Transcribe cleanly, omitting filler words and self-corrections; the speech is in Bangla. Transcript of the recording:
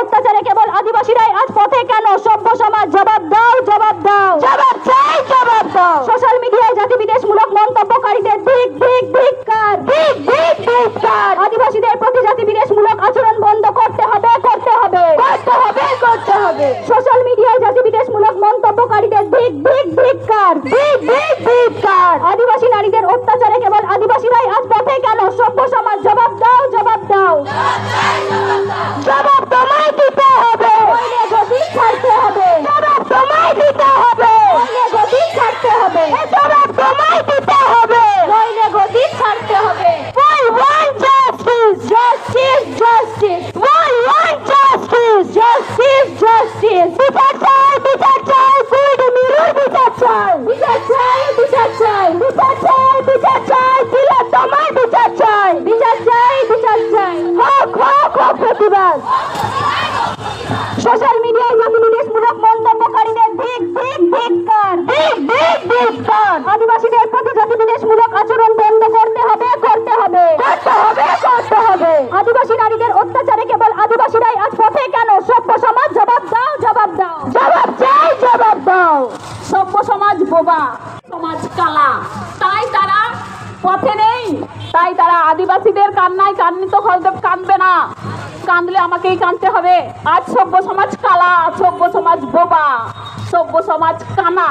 অত্যাচারে কেবল আদিবাসীরাই আজ পথে কেন? সভ্য সমাজ জবাব দাও, জবাব দাও, জবাব চাই, জবাব দাও। সোশ্যাল মিডিয়ায় জাতি বিদ্বেষমূলক মন্তব্যকারীদের ধিক ধিক ধিক্কার, ধিক ধিক ধিক্কার। আদিবাসীদের প্রতি জাতি বিদ্বেষমূলক আচরণ বন্ধ করতে হবে, করতে হবে, করতে হবে, করতে হবে। সোশ্যাল মিডিয়ায় জাতি বিদ্বেষমূলক মন্তব্যকারীদের ধিক ধিক ধিক্কার, ধিক ধিক ধিক্কার। আদিবাসী নারীদের অত্যাচারে কেবল আদিবাসীরাই আজ পথে কেন? সভ্য সমাজ জবাব দাও, জবাব দাও, জবাব তোমায় দিতে হবে, নইলে গতি ছাড়তে হবে, জবাব তোমায় দিতে হবে, নইলে গতি ছাড়তে হবে, জবাব তোমায় দিতে হবে, নইলে গতি ছাড়তে হবে। We want justice, justice, justice. We want justice, justice, justice. বিচার চাই, বিচার চাই, গুড মিরর বিচার চাই, বিচার চাই, বিচার চাই, বিচার চাই, বিচার চাই, দিলে তোমায় বিচার চাই, বিচার চাই, বিচার চাই। হোক হোক হোক প্রতিবাদ। সোশ্যাল মিডিয়ায় জাতি বিদ্বেষমূলক মন্তব্যকারীদের ধিক ধিক ধিক্কার, ধিক ধিক ধিক্কার। আদিবাসীদের প্রতি জাতি বিদ্বেষমূলক আচরণ বন্ধ করতে হবে, করতে হবে, করতে হবে, করতে হবে। আদিবাসী নারীদের অত্যাচারে কেবল আদিবাসীরাই আজ পথে কেন? সভ্য সমাজ জবাব দাও, জবাব দাও, জবাব চাই, জবাব দাও। সভ্য সমাজ বোবা, সমাজ কালা, তাই তারা পথে নেই, তাই তারা আদিবাসীদের কান্নায় কান্নিত হলদেব কাঁদবে না, কাঁদলে আমাকেই কাঁদতে হবে। আজ সভ্য সমাজ কালা, সভ্য সমাজ বোবা, সভ্য সমাজ কানা।